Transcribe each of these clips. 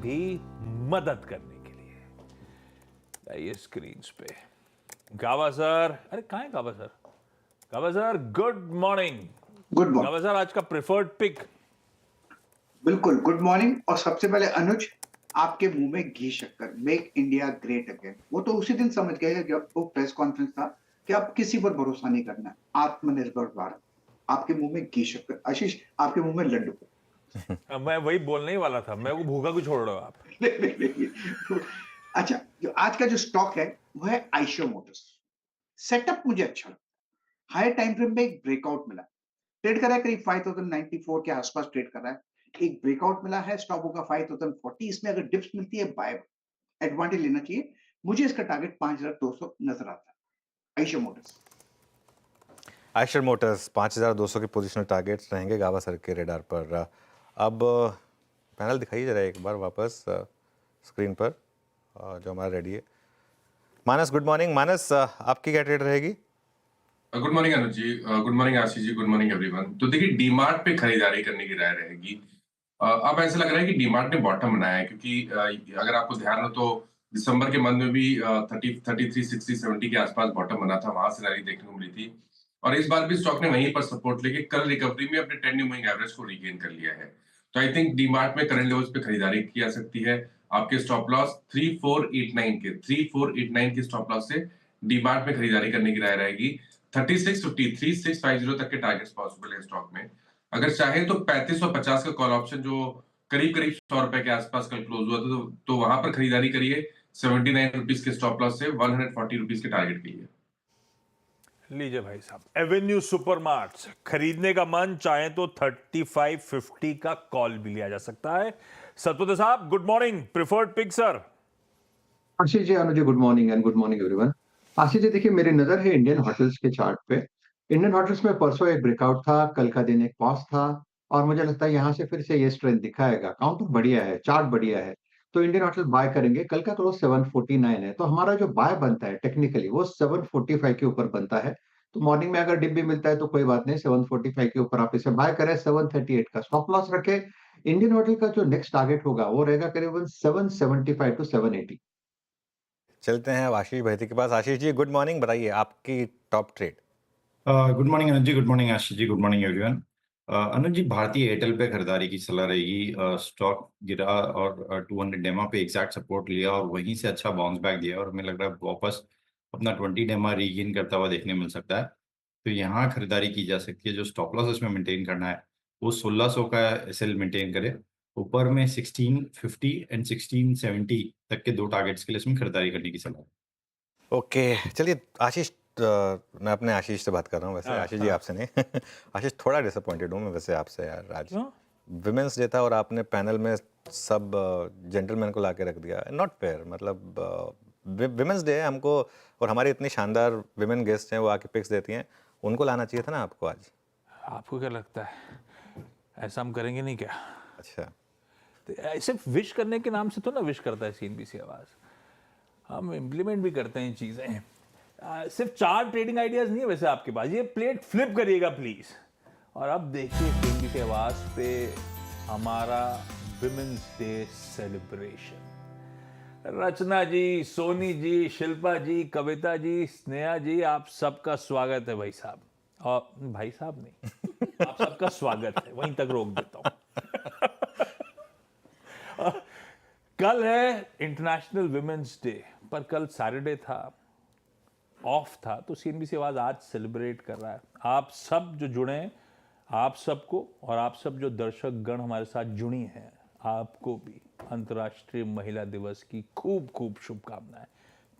भी मदद करने के लिए। ये स्क्रीन पे गावा सर, अरे कहाँ है गावा सर? गावा sir good morning. Good morning. गावा सर आज का प्रेफर्ड पिक। बिल्कुल गुड मॉर्निंग। और सबसे पहले अनुज, आपके मुंह में घी शक्कर, मेक इंडिया ग्रेट अगेन। वो तो उसी दिन समझ गए जब वो प्रेस कॉन्फ्रेंस था कि अब किसी पर भरोसा नहीं करना है, आत्मनिर्भर भारत। आपके मुंह में घी शक्कर। आशीष, आपके मुंह में लड्डू। मैं वही बोलने ही वाला था, मैं वो भूखा क्यों छोड़ रहे हो आप? नहीं। अच्छा, जो आज का जो स्टॉक है वो है आइशर मोटर्स। सेटअप मुझे अच्छा लगा। हायर टाइम फ्रेम में एक ब्रेकआउट मिला, ट्रेड कर रहा है करीब 5094 के आसपास ट्रेड कर रहा है। एक ब्रेकआउट मिला है, स्टॉप होगा 5040। इसमें अगर डिप्स मिलती है बाय एडवांटेज लेना चाहिए। मुझे इसका टारगेट 5200 नजर आता है। आइशर मोटर्स 5200 के पोजिशनल टारगेट्स रहेंगे गावा सर के रेडार पर। अब पैनल दिखाइए जरा एक बार वापस स्क्रीन पर, जो हमारा रेडी है। मानस गुड मॉर्निंग। मानस, आपकी क्या ट्रेड रहेगी? गुड मॉर्निंग अनुज ji, good morning Ashish ji, good morning everyone. तो देखिए, डीमार्ट पे खरीदारी करने की राय रहेगी। अब ऐसा लग रहा है कि डीमार्ट ने बॉटम बनाया है, क्योंकि अगर आपको ध्यान हो तो दिसंबर के मंथ में भी 33, 60, 70 के आसपास बॉटम बना था, वहां से रैली देखने को मिली थी। और इस बार भी स्टॉक ने वहीं पर सपोर्ट लेके कल रिकवरी में अपने 10 मूविंग एवरेज को रीगेन कर लिया है। तो आई थिंक डीमार्ट में करंट लेवल्स पे खरीदारी की जा सकती है। आपके स्टॉप लॉस 3489 के स्टॉप लॉस से डीमार्ट में खरीदारी करने की राय रहेगी। 3650 तक के टारगेट्स पॉसिबल है स्टॉक में। अगर चाहे तो 3550 का कॉल ऑप्शन, जो करीब करीब 100 रुपए के आसपास कल क्लोज हुआ था, तो वहां पर खरीदारी करिए 79 रुपीज के स्टॉप लॉस से 140 रुपीज के टारगेट के लिए। लीजिए भाई साहब, एवेन्यू सुपरमार्ट्स खरीदने का मन चाहे तो 3550 का कॉल भी लिया जा सकता है। सतपति साहब good morning, preferred pick sir. Ashish ji, Anuj ji, good morning and good morning everyone. Ashish ji, देखिए मेरी नजर है इंडियन होटल्स के चार्ट पे। इंडियन होटल्स में परसों एक ब्रेकआउट था, कल का दिन एक पॉज था, और मुझे लगता है यहाँ से फिर से ये स्ट्रेंथ दिखाएगा। काउंटर बढ़िया है, चार्ट बढ़िया है, तो इंडियन होटल बाय करेंगे। कल का क्लोज 749 है, तो हमारा जो बाय बनता है टेक्निकली वो 745 के ऊपर बनता है। तो मॉर्निंग में अगर डिप भी मिलता है तो कोई बात नहीं, 745 के ऊपर आप इसे बाय करें। 738 का स्टॉप लॉस रखे। इंडियन होटल का जो नेक्स्ट टारगेट होगा वो रहेगा करीबन 775 टू 780। चलते हैं अब आशीष भाई के पास। आशीष जी गुड मॉर्निंग, बताइए आपकी टॉप ट्रेड। गुड मॉर्निंग अनुज ji, good morning Ashish ji, good morning everyone. अनुज जी, भारतीय एयरटेल पे खरीदारी की सलाह रहेगी। स्टॉक गिरा और 200 डेमा पे एग्जैक्ट सपोर्ट लिया और वहीं से अच्छा बाउंस बैक दिया, और हमें लग रहा है वापस अपना 20 डेमा रीगेन करता हुआ देखने मिल सकता है। तो यहाँ खरीदारी की जा सकती है। जो स्टॉप लॉस इसमें मेंटेन करना है वो 1600 का एसएल मेंटेन करे। ऊपर में 1650 एंड 1670 तक के दो टारगेट्स के लिए इसमें खरीदारी करने की सलाह है। ओके, चलिए आशीष, मैं अपने आशीष से बात कर रहा हूँ वैसे। आशीष जी आपसे नहीं। आशीष, थोड़ा डिसअपॉइंटेड हूँ मैं वैसे आपसे यार। आज विमेंस डे था और आपने पैनल में सब जेंटलमैन को ला के रख दिया। नॉट फेयर, मतलब विमेंस डे है हमको, और हमारी इतनी शानदार विमेन गेस्ट हैं, वो आके पिक्स देती हैं, उनको लाना चाहिए था ना आपको आज। आपको क्या लगता है ऐसा हम करेंगे नहीं क्या? अच्छा, तो सिर्फ विश करने के नाम से तो ना विश करता है सीएनबीसी आवाज, हम इम्प्लीमेंट भी करते हैं चीजें। सिर्फ 4 ट्रेडिंग आइडियाज नहीं है वैसे आपके पास, ये प्लेट फ्लिप करिएगा प्लीज। और अब देखिए सीएनबीसी आवाज पे हमारा विमेंस डे सेलिब्रेशन। रचना जी, सोनी जी, शिल्पा जी, कविता जी, स्नेहा जी, आप सबका स्वागत है भाई साहब। और भाई साहब नहीं, आप सबका स्वागत है, वहीं तक रोक देता हूं। कल है इंटरनेशनल विमेंस डे, पर कल सैटरडे था, ऑफ था, तो सीएनबीसी आवाज आज सेलिब्रेट कर रहा है। आप सब जो जुड़े हैं, आप सबको, और आप सब जो दर्शक गण हमारे साथ जुड़ी हैं, आपको भी अंतर्राष्ट्रीय महिला दिवस की खूब खूब शुभकामनाएं।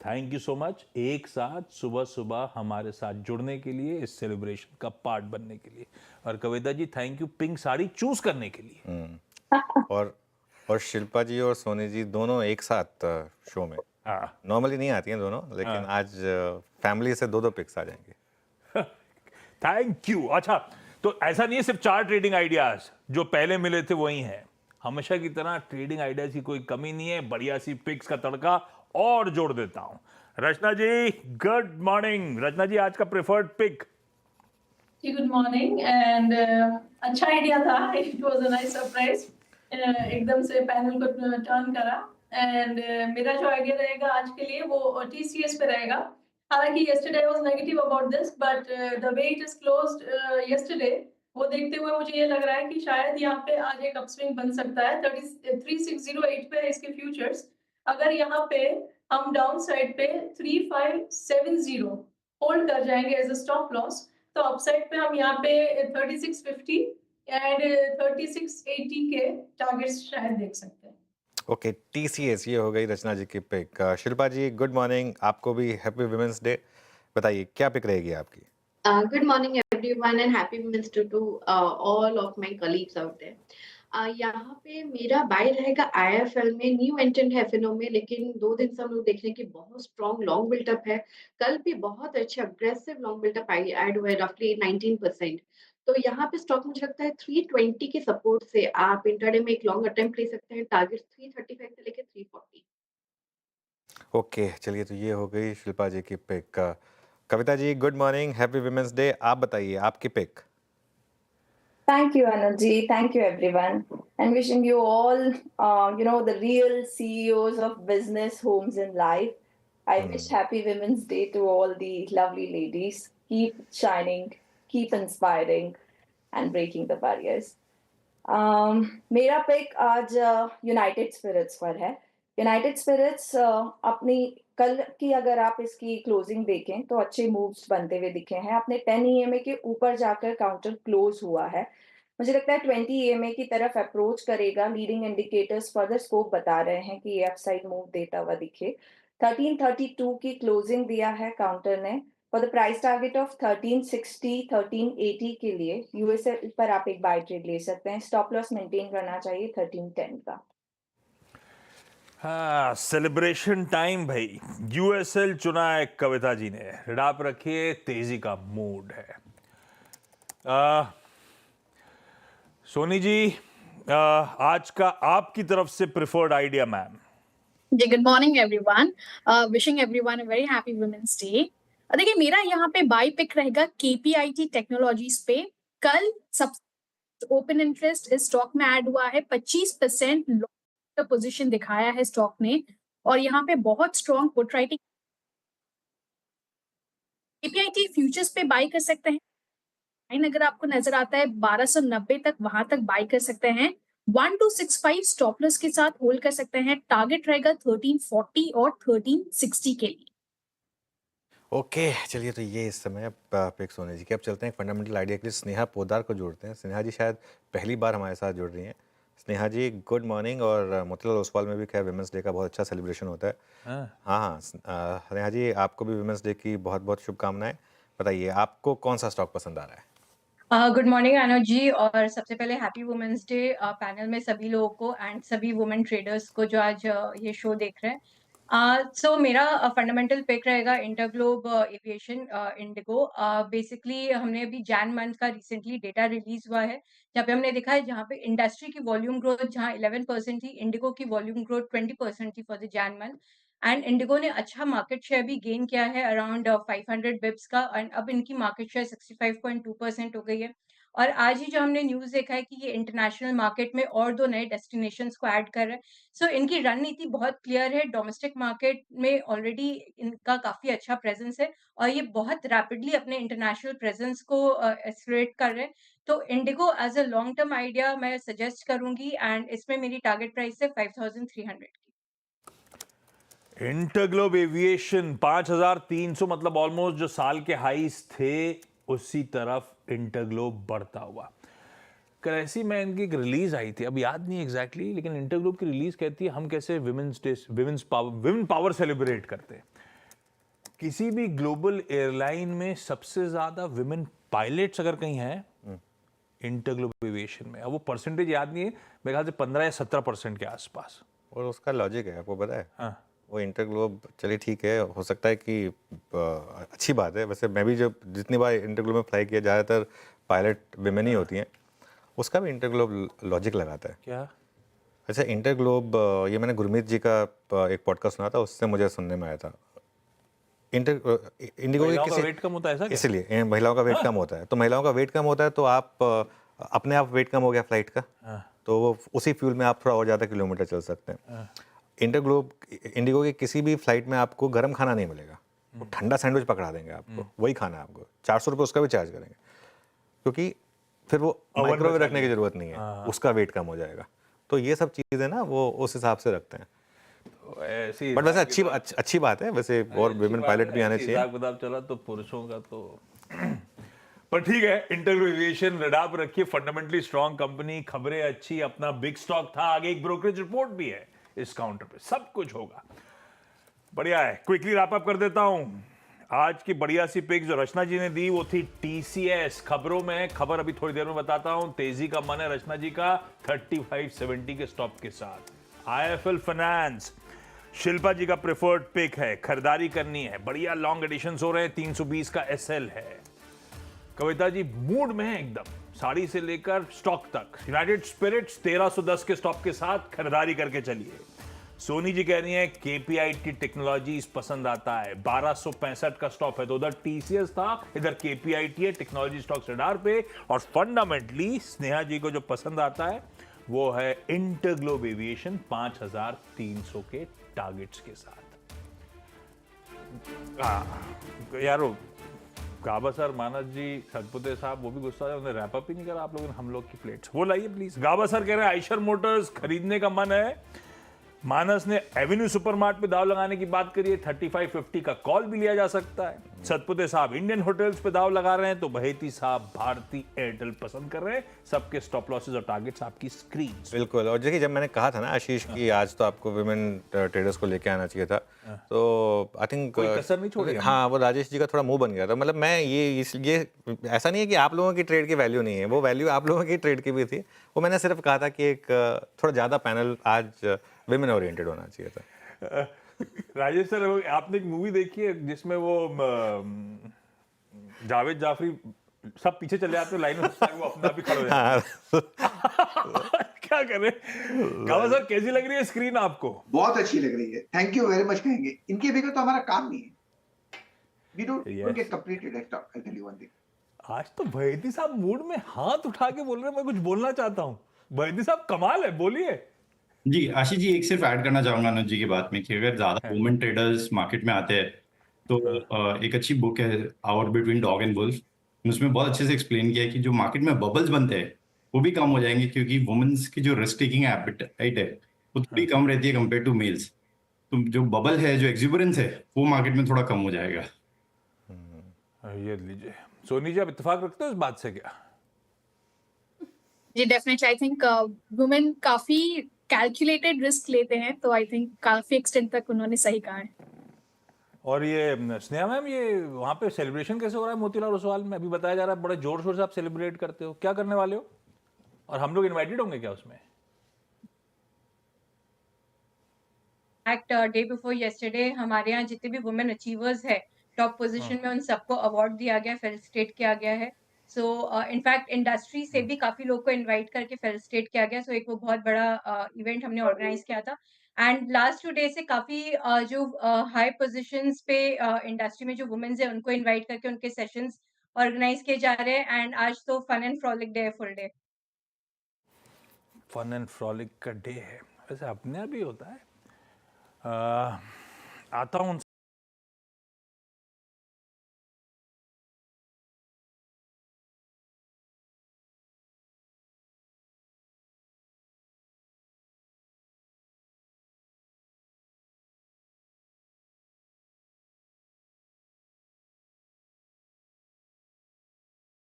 थैंक यू सो मच, एक साथ सुबह सुबह हमारे साथ जुड़ने के लिए, इस सेलिब्रेशन का पार्ट बनने के लिए। और Kavita ji thank you pink sari choose करने के लिए। और शिल्पा जी और सोनी जी दोनों एक साथ शो में। नॉर्मली नहीं आती हैं दोनों, लेकिन आज फैमिली से 2-2 पिक्स आ जाएंगे। Thank you. अच्छा, तो ऐसा नहीं है सिर्फ 4 ट्रेडिंग आइडियाज जो पहले मिले थे वही हैं, हमेशा की तरह ट्रेडिंग आइडियाज की कोई कमी नहीं है। बढ़िया सी पिक्स का तड़का और जोड़ देता हूं। रचना जी गुड मॉर्निंग। रचना जी आज का preferred pick. Good morning and अच्छा आइडिया था, it was a nice surprise एकदम से पैनल को टर्न करा एंड मेरा जो आइडिया रहेगा आज के लिए वो TCS पे रहेगा। हालांकि yesterday I was negative about this but the way it is closed yesterday वो देखते हुए मुझे ये लग रहा है कि शायद यहाँ पे आज एक अपस्विंग बन सकता है 3608 पे है इसके फ्यूचर्स। अगर यहाँ पे हम डाउन साइड पे 3570 होल्ड कर जाएंगे एज अ स्टॉप लॉस तो अपसाइड पे हम यहाँ पे 3650 एंड 3680 के टारगेट्स शायद देख सकते हैं। ओके, TCS ये हो गई रचना जी की पिक। शिल्पा जी गुड मॉर्निंग, आपको भी हैप्पी वुमेन्स डे। बताइए क्या पिक रहेगी आपकी? Good morning, everyone, and happy Women's Day to all of my colleagues out there. यहाँ पे मेरा बाय रहेगा IFL में, न्यू एंट्रेंट है फिनो में, लेकिन 2 दिन से हम लोग देख रहे हैं कि बहुत स्ट्रॉन्ग लॉन्ग बिल्टअप है। कल भी बहुत अच्छा अग्रेसिव लॉन्ग बिल्टअप ऐड हुआ है, रफली 19%। तो यहाँ पे स्टॉक मुझे लगता है 320 के सपोर्ट से आप इंट्राडे में एक लॉन्ग अटेम्प्ट ले सकते हैं, टारगेट 335 से लेकर 340। ओके, चलिए तो ये हो गई शिल्पा जी की pick. Kavita ji good morning, happy women's day. आप बताइए आपकी pick. Thank you, Anuji. Thank you, everyone. And wishing you all, the real CEOs of business, homes, and life. I wish happy Women's Day to all the lovely ladies. Keep shining, keep inspiring, and breaking the barriers. मेरा pick आज United spirits पर है। United spirits अपनी कल की अगर आप इसकी क्लोजिंग देखें तो अच्छे मूव्स बनते हुए दिखे हैं। अपने 10 EMA के ऊपर जाकर काउंटर क्लोज हुआ है। मुझे लगता है 20 EMA की तरफ अप्रोच करेगा। लीडिंग इंडिकेटर्स फर्दर स्कोप बता रहे हैं कि ये अपसाइड मूव देता हुआ दिखे। 1332 की क्लोजिंग दिया है काउंटर ने for the price target of 1360 1380 के लिए। यूएसएल पर आप एक बाय ट्रेड ले सकते हैं। स्टॉप लॉस मेंटेन करना चाहिए 1310 का। हाँ, सेलिब्रेशन टाइम भाई। यूएसएल चुना है कविता जी ने। रिडाप रखिए, तेजी का मूड है। सोनी जी आज का आपकी तरफ से प्रिफर्ड आइडिया मैम। जी good morning everyone, wishing everyone a very happy women's day. देखिए मेरा यहाँ पे बाय पिक रहेगा KPIT टेक्नोलॉजीज पे। कल सब ओपन इंटरेस्ट इस स्टॉक में ऐड हुआ है, 25% पोजीशन दिखाया है स्टॉक ने और यहाँ पे बहुत strong put writing. KPIT futures पे बाय कर सकते हैं। अगर आपको नजर आता है 1290 तक, वहां तक बाय कर सकते हैं। 1265 स्टॉप लॉस के साथ होल्ड कर सकते हैं। टारगेट रहेगा 1340 और 1360 के लिए। ओके, चलिए तो ये इस समय पिक सोनी जी के। अब चलते हैं फंडामेंटल आइडिया के लिए स्नेहा पोदार को जोड़ते हैं। स्नेहा जी शायद पहली बार हमारे साथ जुड़ रही हैं। स्नेहा जी गुड मॉर्निंग। और मोतीलाल ओसवाल में भी खैर वुमेंस डे का बहुत अच्छा सेलिब्रेशन होता है। हाँ, स्नेहा जी आपको भी वुमेंस डे की बहुत बहुत शुभकामनाएं। बताइए आपको कौन सा स्टॉक पसंद आ रहा है? गुड मॉर्निंग अनुज जी, और सबसे पहले हैप्पी वुमेंस डे पैनल में सभी लोगों को एंड सभी वुमेन ट्रेडर्स को जो आज ये शो देख रहे हैं। सो मेरा फंडामेंटल पिक रहेगा इंटरग्लोब एविएशन इंडिगो। बेसिकली हमने अभी जैन मंथ का रिसेंटली डेटा रिलीज हुआ है जहाँ पे हमने देखा है जहाँ पे इंडस्ट्री की वॉल्यूम ग्रोथ जहाँ 11% थी, इंडिगो की वॉल्यूम ग्रोथ 20% थी for the Jain month. And Indigo ने अच्छा मार्केट शेयर भी गेन किया है अराउंड 500 बिप्स का एंड अब इनकी मार्केट शेयर 65.2% हो गई है। और आज ही जो हमने न्यूज देखा है कि ये इंटरनेशनल मार्केट में और 2 नए डेस्टिनेशंस को ऐड कर रहे हैं। सो इनकी रणनीति बहुत क्लियर है। डोमेस्टिक मार्केट में ऑलरेडी इनका काफी अच्छा प्रेजेंस है और ये बहुत रैपिडली अपने इंटरनेशनल प्रेजेंस को एक्सलेरेट कर रहे हैं। तो Indigo as a long term idea मैं सजेस्ट करूंगी एंड इसमें मेरी टारगेट प्राइस है 5300 की। इंटरग्लोब एविएशन 5300, मतलब ऑलमोस्ट जो साल के हाईस थे उसी तरफ इंटरग्लोब बढ़ता हुआ। करेंसी में इनकी एक रिलीज आई थी, अब याद नहीं एग्जैक्टली, लेकिन इंटरग्लोब की रिलीज कहती है हम कैसे विमेन पावर सेलिब्रेट करते हैं। किसी भी ग्लोबल एयरलाइन में सबसे ज्यादा विमेन पायलट्स अगर कहीं हैं इंटरग्लोब एविएशन में। अब वो परसेंटेज याद नहीं है, मेरे ख्याल से 15 या 17% के आसपास। और उसका लॉजिक है, आपको पता है? हाँ, वो इंटरग्लोब चलिए ठीक है, हो सकता है कि अच्छी बात है। वैसे मैं भी जब जितनी बार इंटरग्लोब में फ्लाई किया, ज़्यादातर पायलट विमेन ही होती हैं। उसका भी इंटरग्लोब लॉजिक लगाता है। क्या? अच्छा, इंटरग्लोब ये मैंने गुरमीत जी का एक पॉडकास्ट सुना था, उससे मुझे सुनने में आया था। इंडिगो का वेट कम होता है ऐसा क्या? इसलिए महिलाओं का वेट कम होता है। तो महिलाओं का वेट कम होता है तो आप अपने आप वेट कम हो गया फ्लाइट का, तो वो उसी फ्यूल में आप थोड़ा और ज़्यादा किलोमीटर चल सकते हैं। इंडिगो की किसी भी फ्लाइट में आपको गर्म खाना नहीं मिलेगा, वो ठंडा सैंडविच पकड़ा देंगे आपको, वही खाना है आपको, 400 रुपये उसका भी चार्ज करेंगे, क्योंकि फिर वो ओवन में माइक्रोवेव रखने की चाहिए। ज़रूरत नहीं है, हाँ। उसका वेट कम हो जाएगा। तो ये सब चीज़ें ना वो उस हिसाब से रखते हैं। तो ऐसी बट वैसे हिसाब अच्छी बात है वैसे, और अच्छी विमेन बात पायलट है, भी आने ऐसे चाहिए। हिसाब किताब चला तो पुरुषों का तो पर ठीक है, इंटेग्रो एविएशन रडार पर रखिए, फंडामेंटली स्ट्रांग कंपनी, खबरें अच्छी, अपना बिग स्टॉक था, आगे एक ब्रोकरेज रिपोर्ट भी है इस काउंटर पे, सब कुछ होगा, बढ़िया है। क्विकली रैप अप कर देता हूं। आज की बढ़िया सी पिक जो रचना जी ने दी वो थी टीसीएस। खबरों में खबर अभी थोड़ी देर में बताता हूं। तेजी का मन है रचना जी का 3570 के स्टॉप के साथ। आईएफएल फाइनेंस शिल्पा जी का प्रेफर्ड पिक है, खरीदारी करनी है, बढ़िया लॉन्ग एडिशन हो रहे हैं, 320 का एसएल है। कविता जी मूड में है एकदम, साड़ी से लेकर स्टॉक तक। यूनाइटेड स्पिरिट्स 1310 के स्टॉप के साथ खरीदारी करके चलिए। सोनी जी कह रही है केपीआईटी टेक्नोलॉजीज पसंद आता है, 1265 का स्टॉप है, तो उधर टीसीएस था, इधर केपीआईटी है, टेक्नोलॉजी स्टॉक्स रडार पे। और फंडामेंटली स्नेहा जी को जो पसंद आता है वो है इंटरग्लोब एविएशन 5300 के टारगेट्स के साथ। यारो गाबा सर, मानस जी, सतपुते साहब वो भी गुस्सा है, उन्हें रैप अप ही नहीं करा आप लोगों ने हम लोग की प्लेट्स। वो लाइए प्लीज। गाबा सर कह रहे हैं आइशर मोटर्स खरीदने का मन है। मानस ने एवेन्यू सुपरमार्ट पे दाव लगाने की बात करी है, 3550 का कॉल भी लिया जा सकता है। सतपुते साहब इंडियन होटल्स पे दाव लगा रहे हैं, तो बहेती साहब भारती एयरटेल पसंद कर रहे हैं। सबके स्टॉप लॉसेस और टारगेट्स आपकी स्क्रीन। बिल्कुल, और देखिए जब मैंने कहा था ना आशीष की आज तो आपको विमेन ट्रेडर्स को लेके आना चाहिए था, तो आई थिंक कोई कसर नहीं छोड़ी हमने। हाँ, वो राजेश जी का थोड़ा मुंह बन गया था। मतलब मैं ये ऐसा नहीं है कि आप लोगों की ट्रेड की वैल्यू नहीं है, वो वैल्यू आप लोगों की ट्रेड की भी थी। वो मैंने सिर्फ कहा था कि एक थोड़ा ज़्यादा पैनल आज विमेन ओरिएंटेड होना चाहिए था। राजेश सर, आपने एक मूवी देखी है जिसमें वो जावेद जाफरी सब पीछे चले आते हैं, लाइन में वो अपना भी खड़े हो जाते हैं। क्या करें। गावा सर कैसी लग रही है स्क्रीन आपको? बहुत अच्छी लग रही है, थैंक यू वेरी मच कहेंगे। इनके बगैर तो हमारा काम नहीं है। We don't get completed. I'll tell you one thing. आज तो बहेती साहब मूड में हाथ उठा के बोल रहे हैं, मैं कुछ बोलना चाहता हूँ। बहेती साहब कमाल है, बोलिए। जी आशीष जी, एक सिर्फ ऐड करना चाहूंगा अनुज जी की बात में कि अगर ज्यादा वुमेन ट्रेडर्स मार्केट में आते हैं तो एक अच्छी बुक है hour between dog and wolf, उसमें बहुत अच्छे से एक्सप्लेन किया है कि जो मार्केट में बबल्स बनते हैं वो भी कम हो जाएंगे, क्योंकि वुमेन्स की जो रिस्क टेकिंग एपेटाइट है वो थोड़ी कम रहती है कंपेयर टू मेल्स। तो जो बबल है, जो एक्सुबरेंस है, वो मार्केट में थोड़ा कम हो जाएगा। ये लीजिए। सोनी जी, आप इत्तेफाक रखते हो इस बात से क्या? जी डेफिनेटली, आई थिंक वुमेन काफी कैलकुलेटेड रिस्क लेते हैं, तो आई थिंक काफी एक्सटेंट तक उन्होंने सही कहा है। और ये स्नेहा मैम, ये वहाँ पे सेलिब्रेशन कैसे हो रहा है मोतीलाल ओसवाल में? अभी बताया जा रहा है बड़े जोर शोर से आप सेलिब्रेट करते हो, क्या करने वाले हो? और हम लोग इनवाइटेड होंगे क्या उसमें? फैक्ट डे बिफोर येस्टरडे हमारे यहाँ जितने भी वुमेन अचीवर्स है टॉप पोजीशन में, उन सबको अवार्ड दिया गया, फेलिसिटेट किया गया है। सो इनफैक्ट इंडस्ट्री से भी काफी लोग को इनवाइट करके फेलिसिटेट किया गया। सो एक वो बहुत बड़ा इवेंट हमने ऑर्गेनाइज किया था। एंड लास्ट 2 डे से काफी जो हाई पोजीशंस पे इंडस्ट्री में जो वुमेन्स है उनको इनवाइट करके उनके सेशंस ऑर्गेनाइज किए जा रहे हैं। एंड आज तो फन एंड फ्रॉलिक डे है, full day. Fun and frolic का डे है, वैसे अपने यहाँ भी होता है। आता हूँ